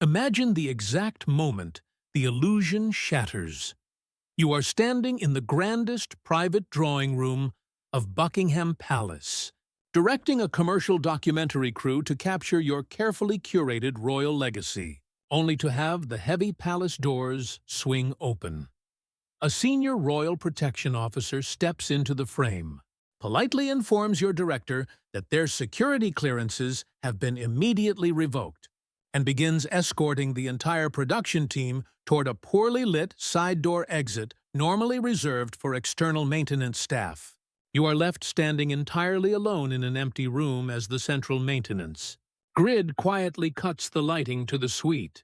Imagine the exact moment the illusion shatters. You are standing in the grandest private drawing room of Buckingham Palace, directing a commercial documentary crew to capture your carefully curated royal legacy, only to have the heavy palace doors swing open. A senior royal protection officer steps into the frame, politely informs your director that their security clearances have been immediately revoked, and begins escorting the entire production team toward a poorly lit side door exit normally reserved for external maintenance staff. You are left standing entirely alone in an empty room as the central maintenance grid quietly cuts the lighting to the suite.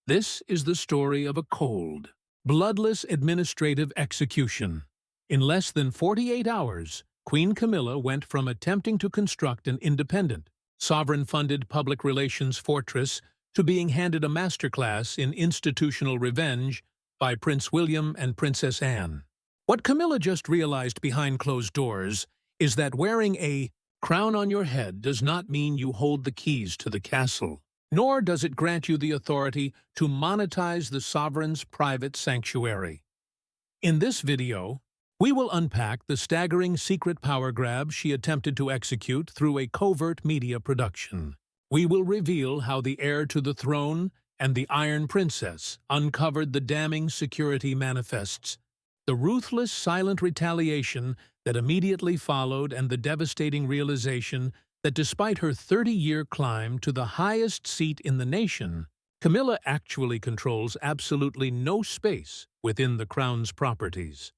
This is the story of a cold, bloodless administrative execution. In less than 48 hours, Queen Camilla went from attempting to construct an independent, sovereign-funded public relations fortress to being handed a masterclass in institutional revenge by Prince William and Princess Anne. What Camilla just realized behind closed doors is that wearing a crown on your head does not mean you hold the keys to the castle, nor does it grant you the authority to monetize the sovereign's private sanctuary. In this video, we will unpack the staggering secret power grab she attempted to execute through a covert media production. We will reveal how the heir to the throne and the Iron Princess uncovered the damning security manifests, the ruthless silent retaliation that immediately followed, and the devastating realization that despite her 30-year climb to the highest seat in the nation, Camilla actually controls absolutely no space within the crown's properties.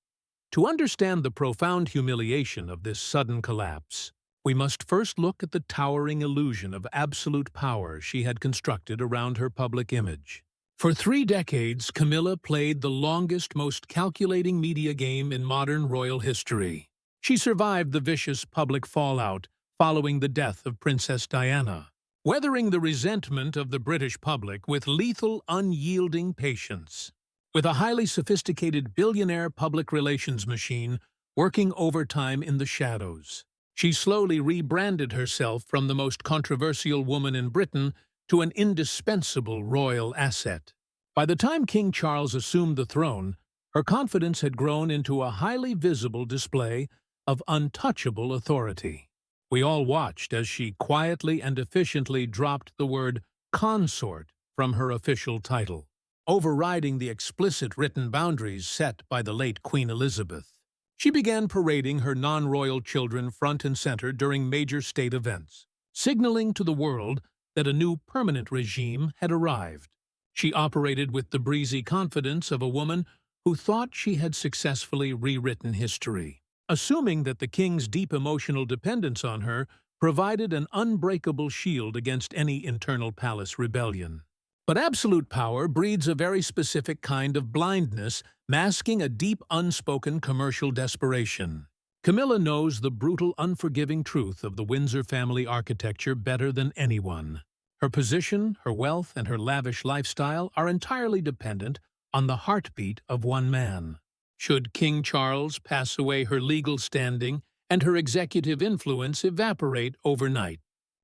To understand the profound humiliation of this sudden collapse, we must first look at the towering illusion of absolute power she had constructed around her public image. For 3 decades, Camilla played the longest, most calculating media game in modern royal history. She survived the vicious public fallout following the death of Princess Diana, weathering the resentment of the British public with lethal, unyielding patience. With a highly sophisticated billionaire public relations machine working overtime in the shadows, she slowly rebranded herself from the most controversial woman in Britain to an indispensable royal asset. By the time King Charles assumed the throne, her confidence had grown into a highly visible display of untouchable authority. We all watched as she quietly and efficiently dropped the word consort from her official title, overriding the explicit written boundaries set by the late Queen Elizabeth. She began parading her non-royal children front and center during major state events, signaling to the world that a new permanent regime had arrived. She operated with the breezy confidence of a woman who thought she had successfully rewritten history, assuming that the king's deep emotional dependence on her provided an unbreakable shield against any internal palace rebellion. But absolute power breeds a very specific kind of blindness, masking a deep, unspoken commercial desperation. Camilla knows the brutal, unforgiving truth of the Windsor family architecture better than anyone. Her position, her wealth, and her lavish lifestyle are entirely dependent on the heartbeat of one man. Should King Charles pass away, her legal standing and her executive influence evaporate overnight.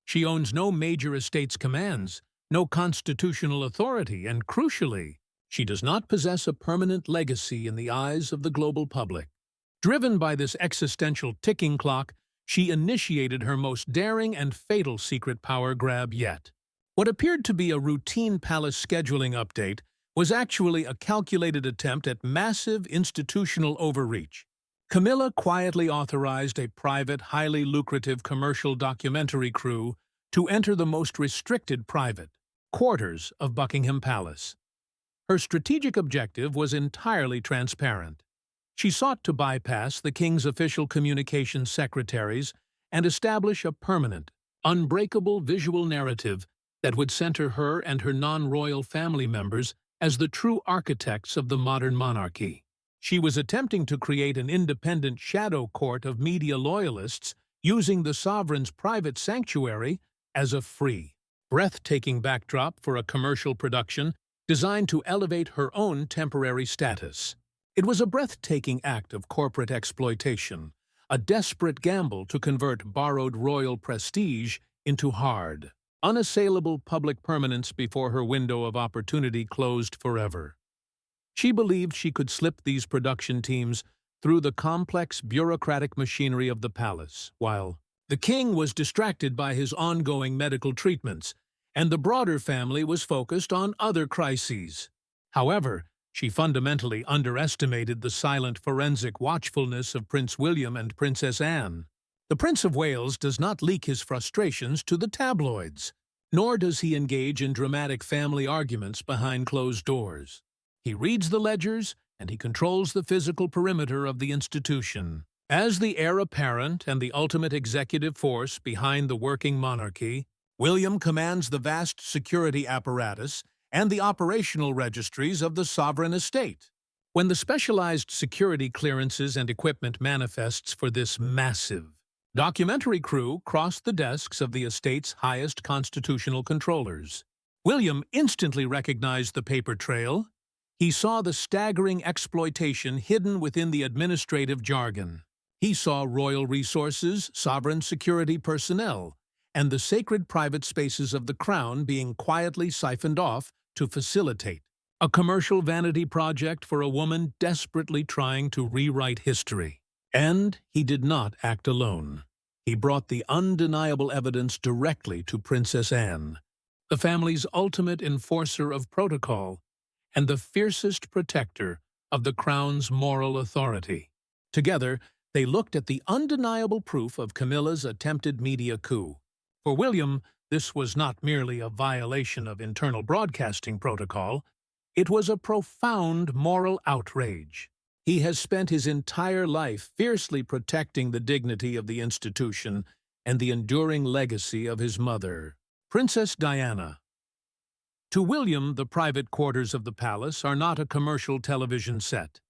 She owns no major estate's commands, no constitutional authority, and crucially, she does not possess a permanent legacy in the eyes of the global public. Driven by this existential ticking clock, she initiated her most daring and fatal secret power grab yet. What appeared to be a routine palace scheduling update was actually a calculated attempt at massive institutional overreach. Camilla quietly authorized a private, highly lucrative commercial documentary crew to enter the most restricted private quarters of Buckingham Palace. Her strategic objective was entirely transparent. She sought to bypass the king's official communications secretaries and establish a permanent, unbreakable visual narrative that would center her and her non-royal family members as the true architects of the modern monarchy. She was attempting to create an independent shadow court of media loyalists using the sovereign's private sanctuary as a free, breathtaking backdrop for a commercial production designed to elevate her own temporary status. It was a breathtaking act of corporate exploitation, a desperate gamble to convert borrowed royal prestige into hard, unassailable public permanence before her window of opportunity closed forever. She believed she could slip these production teams through the complex bureaucratic machinery of the palace, while the king was distracted by his ongoing medical treatments, and the broader family was focused on other crises. However, she fundamentally underestimated the silent forensic watchfulness of Prince William and Princess Anne. The Prince of Wales does not leak his frustrations to the tabloids, nor does he engage in dramatic family arguments behind closed doors. He reads the ledgers, and he controls the physical perimeter of the institution. As the heir apparent and the ultimate executive force behind the working monarchy, William commands the vast security apparatus and the operational registries of the sovereign estate. When the specialized security clearances and equipment manifests for this massive documentary crew crossed the desks of the estate's highest constitutional controllers, William instantly recognized the paper trail. He saw the staggering exploitation hidden within the administrative jargon. He saw royal resources, sovereign security personnel, and the sacred private spaces of the crown being quietly siphoned off to facilitate a commercial vanity project for a woman desperately trying to rewrite history. And he did not act alone. He brought the undeniable evidence directly to Princess Anne, the family's ultimate enforcer of protocol and the fiercest protector of the crown's moral authority. Together, they looked at the undeniable proof of Camilla's attempted media coup. For William, this was not merely a violation of internal broadcasting protocol, it was a profound moral outrage. He has spent his entire life fiercely protecting the dignity of the institution and the enduring legacy of his mother, Princess Diana. To William, the private quarters of the palace are not a commercial television set.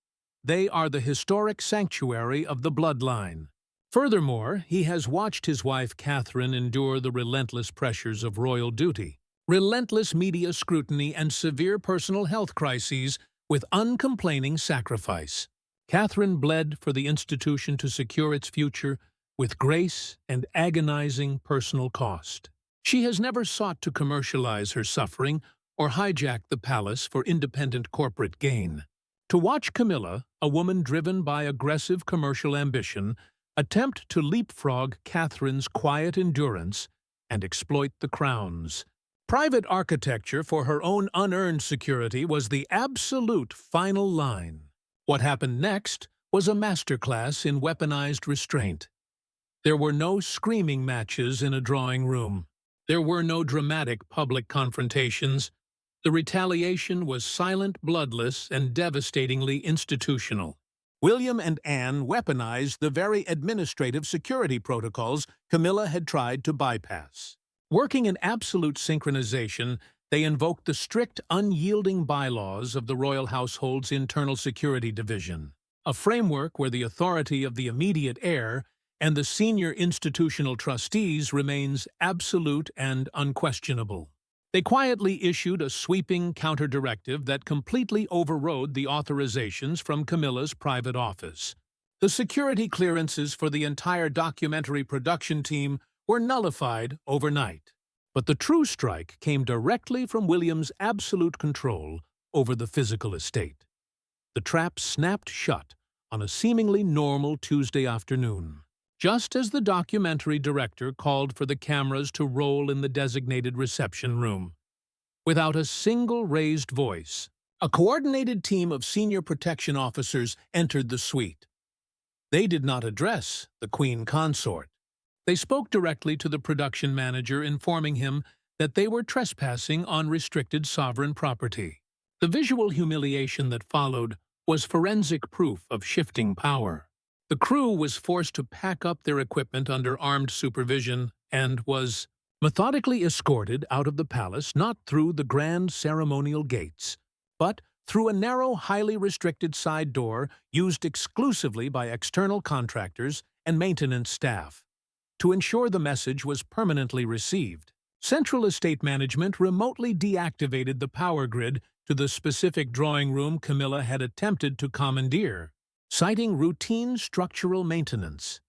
They are the historic sanctuary of the bloodline. Furthermore, he has watched his wife Catherine endure the relentless pressures of royal duty, relentless media scrutiny, and severe personal health crises with uncomplaining sacrifice. Catherine bled for the institution to secure its future with grace and agonizing personal cost. She has never sought to commercialize her suffering or hijack the palace for independent corporate gain. To watch Camilla, a woman driven by aggressive commercial ambition, attempt to leapfrog Catherine's quiet endurance and exploit the crown's private architecture for her own unearned security was the absolute final line. What happened next was a masterclass in weaponized restraint. There were no screaming matches in a drawing room. There were no dramatic public confrontations. The retaliation was silent, bloodless, and devastatingly institutional. William and Anne weaponized the very administrative security protocols Camilla had tried to bypass. Working in absolute synchronization, they invoked the strict, unyielding bylaws of the royal household's internal security division, a framework where the authority of the immediate heir and the senior institutional trustees remains absolute and unquestionable. They quietly issued a sweeping counter-directive that completely overrode the authorizations from Camilla's private office. The security clearances for the entire documentary production team were nullified overnight. But the true strike came directly from William's absolute control over the physical estate. The trap snapped shut on a seemingly normal Tuesday afternoon, just as the documentary director called for the cameras to roll in the designated reception room. Without a single raised voice, a coordinated team of senior protection officers entered the suite. They did not address the Queen Consort. They spoke directly to the production manager, informing him that they were trespassing on restricted sovereign property. The visual humiliation that followed was forensic proof of shifting power. The crew was forced to pack up their equipment under armed supervision and was methodically escorted out of the palace not through the grand ceremonial gates, but through a narrow, highly restricted side door used exclusively by external contractors and maintenance staff. To ensure the message was permanently received, Central Estate Management remotely deactivated the power grid to the specific drawing room Camilla had attempted to commandeer, citing routine structural maintenance.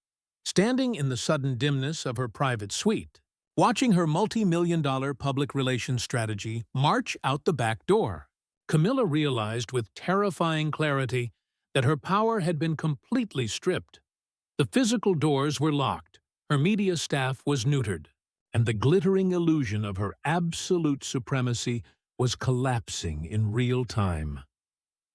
Standing in the sudden dimness of her private suite, watching her multi-million-dollar public relations strategy march out the back door. Camilla realized with terrifying clarity that her power had been completely stripped. The physical doors were locked, her media staff was neutered, and the glittering illusion of her absolute supremacy was collapsing in real time.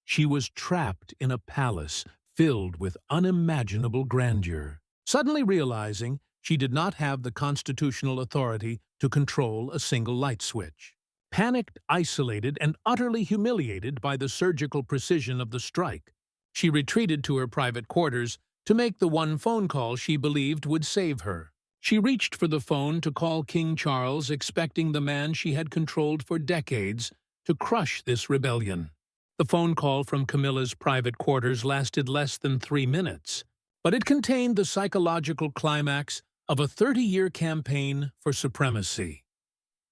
She was trapped in a palace filled with unimaginable grandeur. Suddenly realizing she did not have the constitutional authority to control a single light switch. Panicked, isolated, and utterly humiliated by the surgical precision of the strike, she retreated to her private quarters to make the one phone call she believed would save her. She reached for the phone to call King Charles, expecting the man she had controlled for decades to crush this rebellion. The phone call from Camilla's private quarters lasted less than 3 minutes, but it contained the psychological climax of a 30-year campaign for supremacy.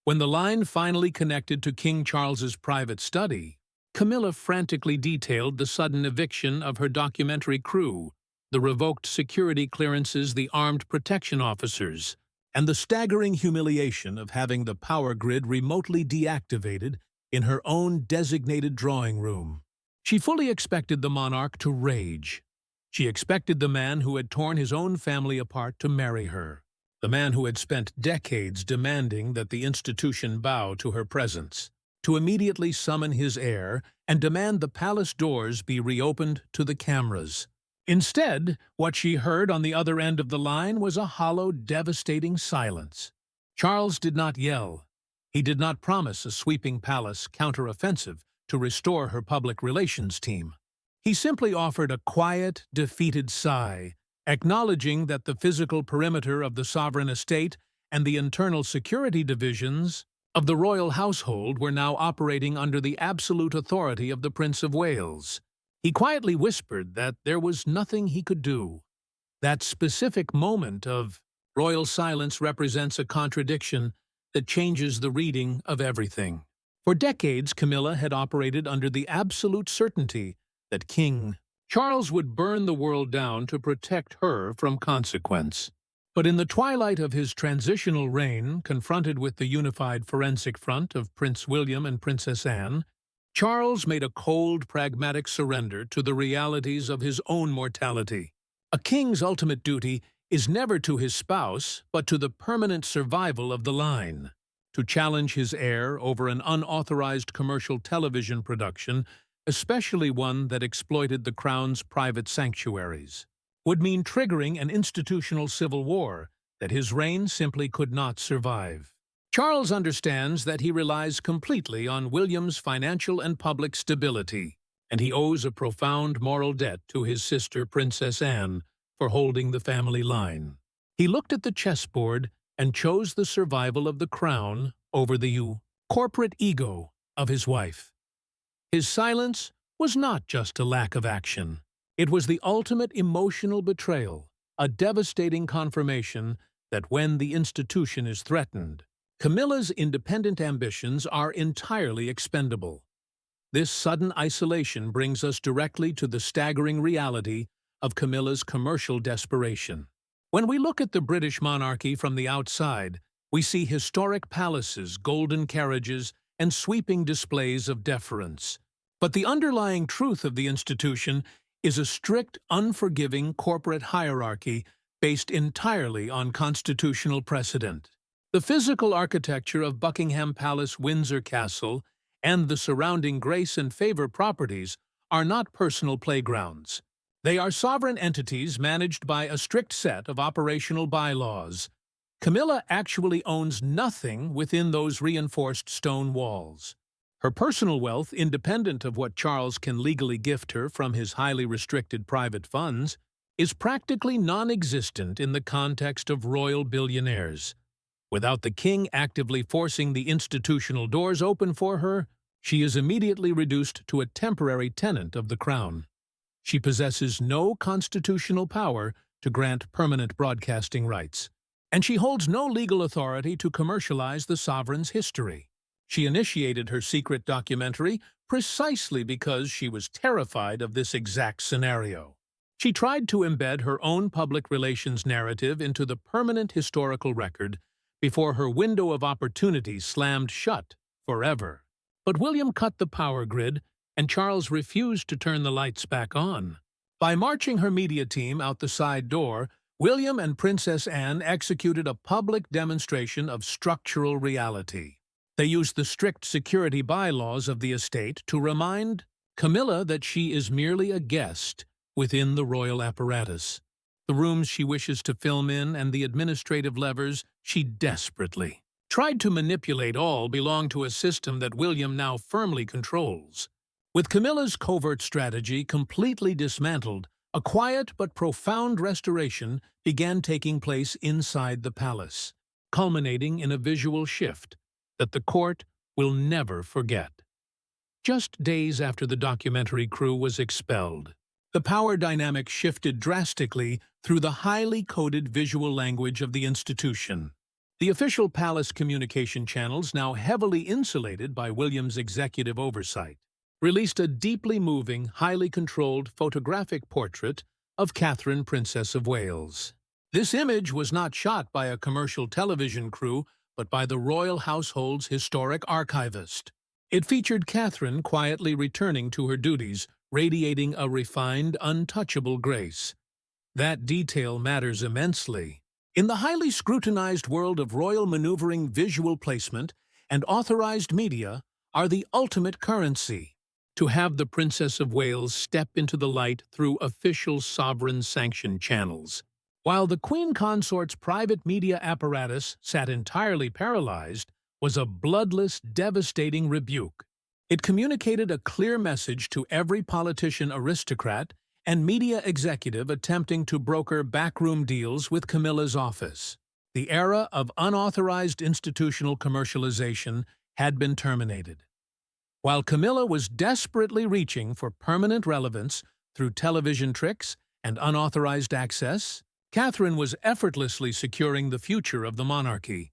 When the line finally connected to King Charles's private study, Camilla frantically detailed the sudden eviction of her documentary crew, the revoked security clearances, the armed protection officers, and the staggering humiliation of having the power grid remotely deactivated in her own designated drawing room. She fully expected the monarch to rage. She expected the man who had torn his own family apart to marry her, the man who had spent decades demanding that the institution bow to her presence, to immediately summon his heir and demand the palace doors be reopened to the cameras. Instead, what she heard on the other end of the line was a hollow, devastating silence. Charles did not yell. He did not promise a sweeping palace counteroffensive to restore her public relations team. He simply offered a quiet, defeated sigh, acknowledging that the physical perimeter of the sovereign estate and the internal security divisions of the royal household were now operating under the absolute authority of the Prince of Wales. He quietly whispered that there was nothing he could do. That specific moment of royal silence represents a contradiction that changes the reading of everything. For decades, Camilla had operated under the absolute certainty that King Charles would burn the world down to protect her from consequence. But in the twilight of his transitional reign, confronted with the unified forensic front of Prince William and Princess Anne, Charles made a cold, pragmatic surrender to the realities of his own mortality. A king's ultimate duty is never to his spouse, but to the permanent survival of the line. To challenge his heir over an unauthorized commercial television production, especially one that exploited the crown's private sanctuaries, would mean triggering an institutional civil war that his reign simply could not survive. Charles understands that he relies completely on William's financial and public stability, and he owes a profound moral debt to his sister Princess Anne for holding the family line. He looked at the chessboard and chose the survival of the crown over the corporate ego of his wife. His silence was not just a lack of action. It was the ultimate emotional betrayal, a devastating confirmation that when the institution is threatened, Camilla's independent ambitions are entirely expendable. This sudden isolation brings us directly to the staggering reality of Camilla's commercial desperation. When we look at the British monarchy from the outside, we see historic palaces, golden carriages, and sweeping displays of deference. But the underlying truth of the institution is a strict, unforgiving corporate hierarchy based entirely on constitutional precedent. The physical architecture of Buckingham Palace, Windsor Castle, and the surrounding grace and favor properties are not personal playgrounds. They are sovereign entities managed by a strict set of operational bylaws. Camilla actually owns nothing within those reinforced stone walls. Her personal wealth, independent of what Charles can legally gift her from his highly restricted private funds, is practically non-existent in the context of royal billionaires. Without the king actively forcing the institutional doors open for her, she is immediately reduced to a temporary tenant of the crown. She possesses no constitutional power to grant permanent broadcasting rights, and she holds no legal authority to commercialize the sovereign's history. She initiated her secret documentary precisely because she was terrified of this exact scenario. She tried to embed her own public relations narrative into the permanent historical record before her window of opportunity slammed shut forever. But William cut the power grid, and Charles refused to turn the lights back on. By marching her media team out the side door, William and Princess Anne executed a public demonstration of structural reality. They used the strict security bylaws of the estate to remind Camilla that she is merely a guest within the royal apparatus. The rooms she wishes to film in and the administrative levers she desperately tried to manipulate all belong to a system that William now firmly controls. With Camilla's covert strategy completely dismantled, a quiet but profound restoration began taking place inside the palace, culminating in a visual shift that the court will never forget. Just days after the documentary crew was expelled, the power dynamic shifted drastically through the highly coded visual language of the institution. The official palace communication channels, now heavily insulated by William's executive oversight, released a deeply moving, highly controlled photographic portrait of Catherine, Princess of Wales. This image was not shot by a commercial television crew, but by the royal household's historic archivist. It featured Catherine quietly returning to her duties, radiating a refined, untouchable grace. That detail matters immensely. In the highly scrutinized world of royal maneuvering, visual placement and authorized media are the ultimate currency. To have the Princess of Wales step into the light through official sovereign-sanctioned channels, while the Queen Consort's private media apparatus sat entirely paralyzed, was a bloodless, devastating rebuke. It communicated a clear message to every politician, aristocrat, and media executive attempting to broker backroom deals with Camilla's office. The era of unauthorized institutional commercialization had been terminated. While Camilla was desperately reaching for permanent relevance through television tricks and unauthorized access, Catherine was effortlessly securing the future of the monarchy.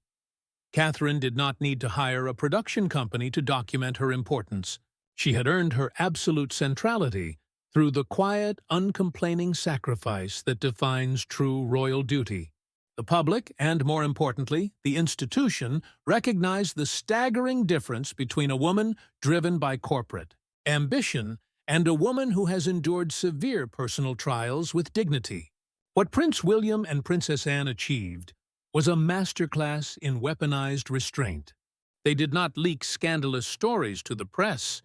Catherine did not need to hire a production company to document her importance. She had earned her absolute centrality through the quiet, uncomplaining sacrifice that defines true royal duty. The public, and more importantly, the institution, recognized the staggering difference between a woman driven by corporate ambition and a woman who has endured severe personal trials with dignity. What Prince William and Princess Anne achieved was a masterclass in weaponized restraint. They did not leak scandalous stories to the press.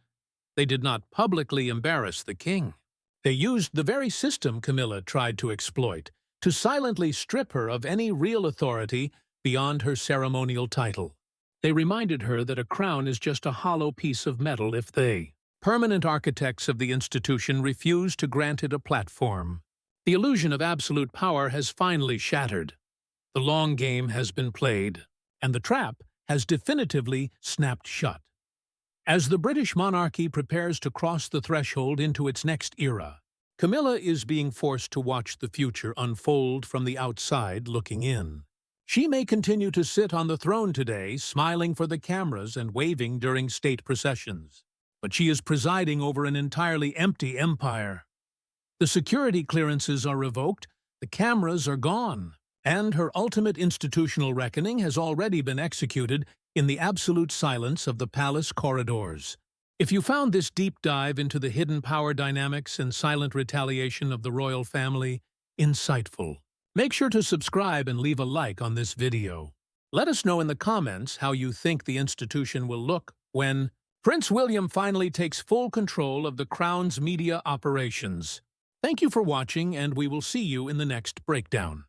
They did not publicly embarrass the king. They used the very system Camilla tried to exploit, to silently strip her of any real authority beyond her ceremonial title. They reminded her that a crown is just a hollow piece of metal if they, permanent architects of the institution, refuse to grant it a platform. The illusion of absolute power has finally shattered. The long game has been played, and the trap has definitively snapped shut. As the British monarchy prepares to cross the threshold into its next era, Camilla is being forced to watch the future unfold from the outside looking in. She may continue to sit on the throne today, smiling for the cameras and waving during state processions, but she is presiding over an entirely empty empire. The security clearances are revoked, the cameras are gone, and her ultimate institutional reckoning has already been executed in the absolute silence of the palace corridors. If you found this deep dive into the hidden power dynamics and silent retaliation of the royal family insightful, make sure to subscribe and leave a like on this video. Let us know in the comments how you think the institution will look when Prince William finally takes full control of the Crown's media operations. Thank you for watching, and we will see you in the next breakdown.